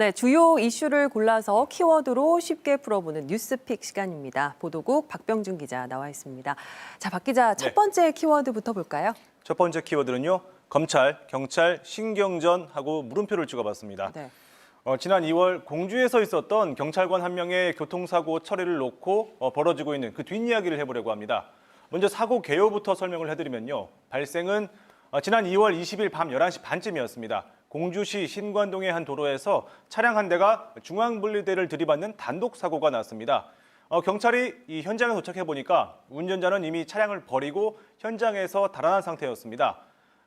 네, 주요 이슈를 골라서 키워드로 쉽게 풀어보는 뉴스픽 시간입니다. 보도국 박병준 기자 나와 있습니다. 자, 박 기자, 첫 번째 키워드부터 볼까요? 첫 번째 키워드는요. 검찰, 경찰, 신경전하고 물음표를 찍어봤습니다. 네. 지난 2월 공주에서 있었던 경찰관 한 명의 교통사고 처리를 놓고 벌어지고 있는 그 뒷이야기를 해보려고 합니다. 먼저 사고 개요부터 설명을 해드리면요. 발생은 지난 2월 20일 밤 11시 반쯤이었습니다. 공주시 신관동의 한 도로에서 차량 한 대가 중앙분리대를 들이받는 단독 사고가 났습니다. 경찰이 이 현장에 도착해 보니까 운전자는 이미 차량을 버리고 현장에서 달아난 상태였습니다.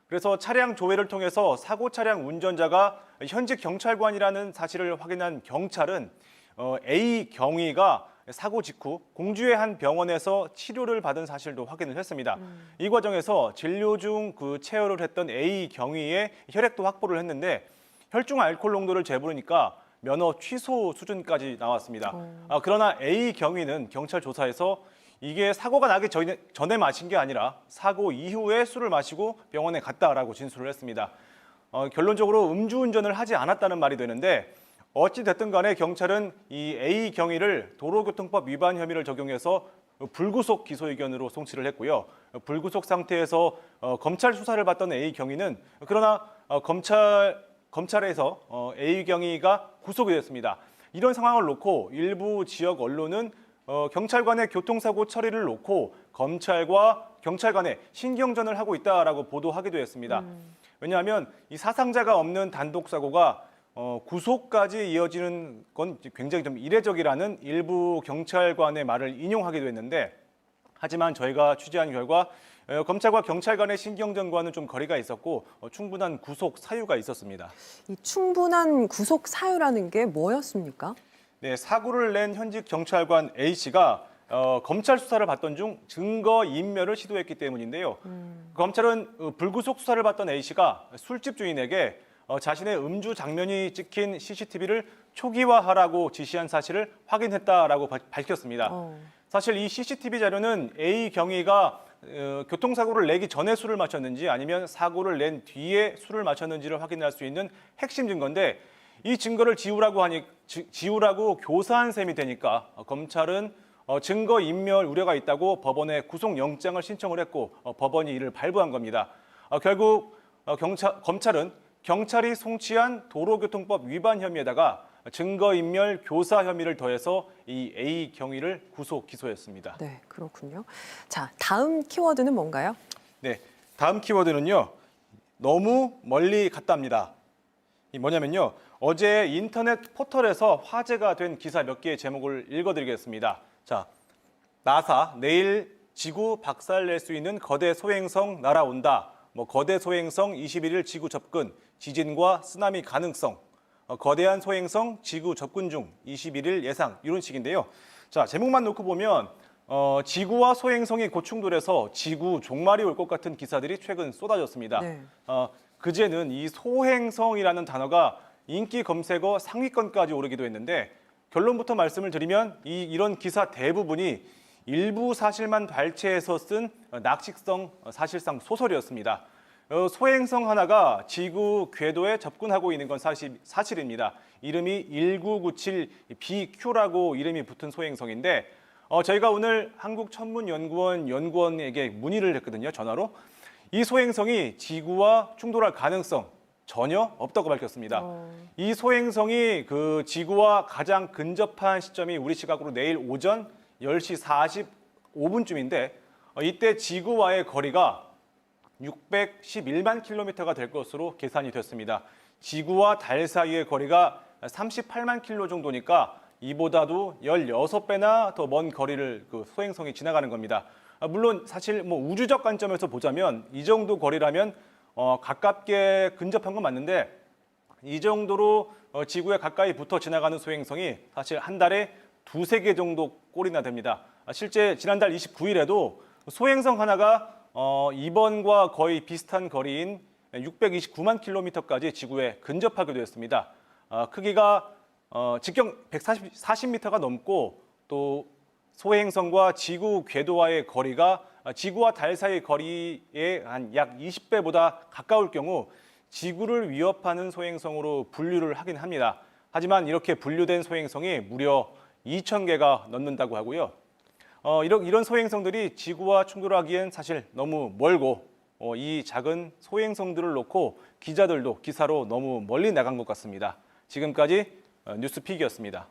그래서 차량 조회를 통해서 사고 차량 운전자가 현직 경찰관이라는 사실을 확인한 경찰은 A 경위가 사고 직후 공주의 한 병원에서 치료를 받은 사실도 확인을 했습니다. 이 과정에서 진료 중 그 체열을 했던 A 경위의 혈액도 확보를 했는데 혈중 알코올 농도를 재보니까 면허 취소 수준까지 나왔습니다. 그러나 A 경위는 경찰 조사에서 이게 사고가 나기 전에 마신 게 아니라 사고 이후에 술을 마시고 병원에 갔다라고 진술을 했습니다. 결론적으로 음주운전을 하지 않았다는 말이 되는데 어찌 됐든 간에 경찰은 이 A 경위를 도로교통법 위반 혐의를 적용해서 불구속 기소 의견으로 송치를 했고요. 불구속 상태에서 검찰 수사를 받던 A 경위는 그러나 검찰에서 A 경위가 구속이 됐습니다. 이런 상황을 놓고 일부 지역 언론은 경찰관의 교통사고 처리를 놓고 검찰과 경찰 간의 신경전을 하고 있다라고 보도하기도 했습니다. 왜냐하면 이 사상자가 없는 단독 사고가 구속까지 이어지는 건 굉장히 좀 이례적이라는 일부 경찰관의 말을 인용하기도 했는데 하지만 저희가 취재한 결과 검찰과 경찰 간의 신경전과는 좀 거리가 있었고 충분한 구속 사유가 있었습니다. 이 충분한 구속 사유라는 게 뭐였습니까? 네, 사고를 낸 현직 경찰관 A씨가 검찰 수사를 받던 중 증거 인멸을 시도했기 때문인데요. 검찰은 불구속 수사를 받던 A씨가 술집 주인에게 자신의 음주 장면이 찍힌 CCTV를 초기화하라고 지시한 사실을 확인했다라고 밝혔습니다. 사실 이 CCTV 자료는 A 경위가 교통사고를 내기 전에 술을 마셨는지 아니면 사고를 낸 뒤에 술을 마셨는지를 확인할 수 있는 핵심 증거인데 이 증거를 지우라고 교사한 셈이 되니까 검찰은 증거 인멸 우려가 있다고 법원에 구속영장을 신청을 했고 법원이 이를 발부한 겁니다. 결국 검찰은 경찰이 송치한 도로교통법 위반 혐의에다가 증거인멸 교사 혐의를 더해서 이 A 경위를 구속 기소했습니다. 네, 그렇군요. 자, 다음 키워드는 뭔가요? 네, 다음 키워드는요. 너무 멀리 갔답니다. 이 뭐냐면요. 어제 인터넷 포털에서 화제가 된 기사 몇 개의 제목을 읽어드리겠습니다. 자, 나사 내일 지구 박살낼 수 있는 거대 소행성 날아온다. 거대 소행성 21일 지구 접근, 지진과 쓰나미 가능성, 거대한 소행성 지구 접근 중 21일 예상 이런 식인데요. 자, 제목만 놓고 보면 지구와 소행성이 고충돌해서 지구 종말이 올 것 같은 기사들이 최근 쏟아졌습니다. 네. 그제는 이 소행성이라는 단어가 인기 검색어 상위권까지 오르기도 했는데 결론부터 말씀을 드리면 이런 기사 대부분이 일부 사실만 발췌해서 쓴 낚시성 사실상 소설이었습니다. 소행성 하나가 지구 궤도에 접근하고 있는 건 사실입니다. 이름이 1997 BQ라고 이름이 붙은 소행성인데 저희가 오늘 한국천문연구원 연구원에게 문의를 했거든요. 전화로. 이 소행성이 지구와 충돌할 가능성 전혀 없다고 밝혔습니다. 이 소행성이 그 지구와 가장 근접한 시점이 우리 시각으로 내일 오전 10시 45분쯤인데 이때 지구와의 거리가 611만 킬로미터가 될 것으로 계산이 됐습니다. 지구와 달 사이의 거리가 38만 킬로 정도니까 이보다도 16배나 더 먼 거리를 그 소행성이 지나가는 겁니다. 물론 사실 우주적 관점에서 보자면 이 정도 거리라면 가깝게 근접한 건 맞는데 이 정도로 지구에 가까이 붙어 지나가는 소행성이 사실 한 달에 두세 개 정도 꼴이나 됩니다. 실제 지난달 29일에도 소행성 하나가 이번과 거의 비슷한 거리인 629만 킬로미터까지 지구에 근접하기도 했습니다. 크기가 직경 140m가 넘고 또 소행성과 지구 궤도와의 거리가 지구와 달 사이의 거리의 한 약 20배보다 가까울 경우 지구를 위협하는 소행성으로 분류를 하긴 합니다. 하지만 이렇게 분류된 소행성이 무려 2,000개가 넘는다고 하고요. 이런 소행성들이 지구와 충돌하기엔 사실 너무 멀고 이 작은 소행성들을 놓고 기자들도 기사로 너무 멀리 나간 것 같습니다. 지금까지 뉴스픽이었습니다.